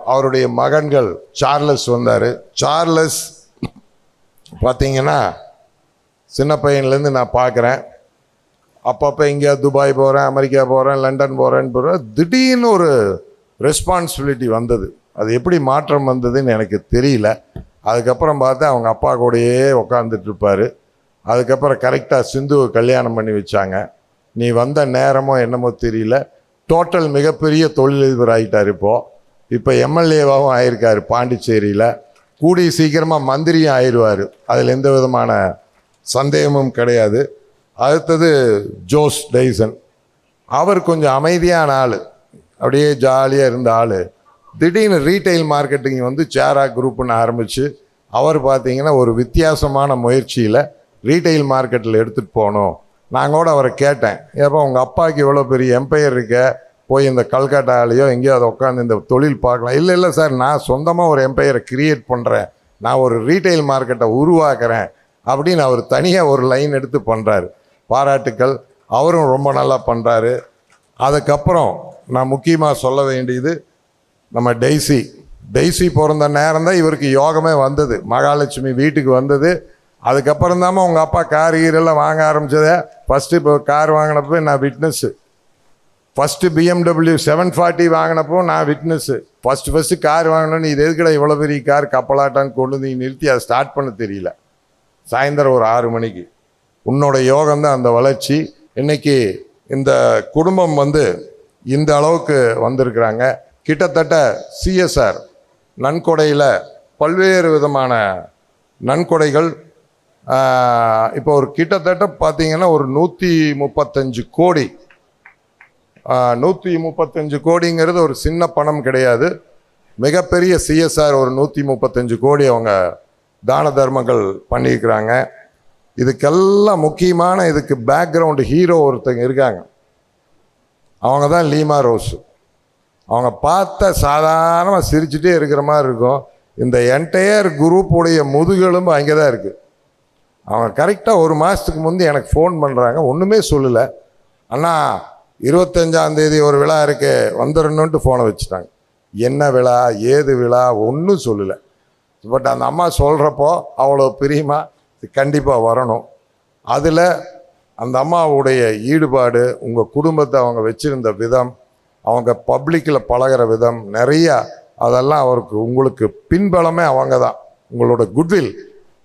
அவருடைய மகன்கள் சார்லஸ் வந்தார். சார்லஸ் பார்த்தீங்கன்னா சின்ன பையன்லேருந்து நான் பார்க்குறேன். அப்பப்போ எங்கேயா துபாய் போகிறேன், அமெரிக்கா போகிறேன், லண்டன் போகிறேன்னு திடீர்னு ஒரு ரெஸ்பான்சிபிலிட்டி வந்தது. அது எப்படி மாற்றம் வந்ததுன்னு எனக்கு தெரியல. அதுக்கப்புறம் பார்த்தா அவங்க அப்பா கூடயே உக்காந்துட்டு இருப்பார். அதுக்கப்புறம் கரெக்டாக சிந்துவை கல்யாணம் பண்ணி வச்சாங்க. நீ வந்த நேரமோ என்னமோ தெரியல, டோட்டல் மிகப்பெரிய தொழிலதிபர் ஆகிட்டார். இப்போ எம்எல்ஏவாகவும் ஆயிருக்கார் பாண்டிச்சேரியில். கூடிய சீக்கிரமாக மந்திரியும் ஆயிடுவார், அதில் எந்த விதமான சந்தேகமும் கிடையாது. அடுத்தது ஜோஸ் டைசன். அவர் கொஞ்சம் அமைதியான ஆள், அப்படியே ஜாலியாக இருந்த ஆள். திடீர்னு ரீட்டைல் மார்க்கெட்டிங் வந்து சேரா குரூப்னு ஆரம்பித்து அவர் பார்த்தீங்கன்னா ஒரு வித்தியாசமான முயற்சியில் ரீட்டைல் மார்க்கெட்டில் எடுத்துகிட்டு போகணும். நான் கூட அவரை கேட்டேன், ஏப்போ உங்கள் அப்பாவுக்கு இவ்வளோ பெரிய எம்பையர் இருக்க, போய் இந்த கல்கட்டாலேயோ எங்கேயோ அதை உட்காந்து இந்த தொழில் பார்க்கலாம். இல்லை சார், நான் சொந்தமாக ஒரு எம்பையரை கிரியேட் பண்ணுறேன், நான் ஒரு ரீட்டைல் மார்க்கெட்டை உருவாக்குறேன் அப்படின்னு அவர் தனியாக ஒரு லைன் எடுத்து பண்ணுறாரு. பாராட்டுக்கள், அவரும் ரொம்ப நல்லா பண்ணுறாரு. அதுக்கப்புறம் நான் முக்கியமாக சொல்ல வேண்டியது நம்ம டெய்ஸி பிறந்த நேரம் தான் இவருக்கு யோகமே வந்தது. மகாலட்சுமி வீட்டுக்கு வந்தது. அதுக்கப்புறம் தான் உங்கள் அப்பா கார் கீரெல்லாம் வாங்க ஆரம்பித்ததே. ஃபஸ்ட்டு இப்போ கார் வாங்கினப்போ நான் விட்னஸ்ஸு. ஃபஸ்ட்டு BMW 740 வாங்கினப்போ நான் விட்னஸ்ஸு. ஃபஸ்ட்டு கார் வாங்கினோன்னு இது எதுக்கடா இவ்வளோ பெரிய கார் கப்பலாட்டான்னு கொண்டு வந்து நிறுத்தி அதை ஸ்டார்ட் பண்ண தெரியல. சாயந்தரம் ஒரு 6 மணிக்கு. உன்னோட யோகம்தான் அந்த வளர்ச்சி. இன்றைக்கி இந்த குடும்பம் வந்து இந்த அளவுக்கு வந்திருக்கிறாங்க. கிட்டத்தட்ட CSR நன்கொடையில் பல்வேறு விதமான நன்கொடைகள் இப்போ ஒரு கிட்டத்தட்ட பார்த்தீங்கன்னா ஒரு 135 கோடி. 135 கோடிங்கிறது ஒரு சின்ன பணம் கிடையாது. மிகப்பெரிய CSR ஒரு 135 கோடி அவங்க தான தர்மங்கள் பண்ணியிருக்கிறாங்க. இதுக்கெல்லாம் முக்கியமான இதுக்கு பேக்ரவுண்டு ஹீரோ ஒருத்தங்க இருக்காங்க. அவங்க தான் லீமா ரோஸ். அவங்க பார்த்த சாதாரணமாக சிரிச்சுட்டே இருக்கிற மாதிரி இருக்கும். இந்த என்டையர் குரூப்புடைய முதுகெலும்பு அங்கே தான் இருக்குது. அவங்க கரெக்டாக ஒரு மாதத்துக்கு முந்தி எனக்கு ஃபோன் பண்ணுறாங்க, ஒன்றுமே சொல்லலை. அண்ணா 25ஆம் தேதி ஒரு விழா இருக்கு வந்துடணுன்ட்டு ஃபோனை வச்சுட்டாங்க. என்ன விழா, ஏது விழா, ஒன்றும் சொல்லலை. பட் அந்த அம்மா சொல்கிறப்போ அவ்வளோ பிரியமாக கண்டிப்பாக வரணும். அதில் அந்த அம்மாவுடைய ஈடுபாடு, உங்கள் குடும்பத்தை அவங்க வச்சுருந்த விதம், அவங்க பப்ளிக்கில் பழகிற விதம் நிறையா, அதெல்லாம் அவருக்கு உங்களுக்கு பின்பலமே அவங்க தான். உங்களோட குட்வில்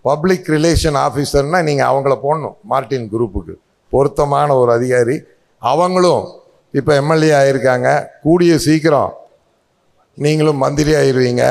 பப்ளிக் ரிலேஷன் ஆஃபீஸர்னால் நீங்கள் அவங்கள போடணும். மார்ட்டின் குரூப்புக்கு பொருத்தமான ஒரு அதிகாரி. அவங்களும் இப்போ எம்எல்ஏ ஆகியிருக்காங்க. கூடிய சீக்கிரம் நீங்களும் மந்திரி ஆயிடுவீங்க.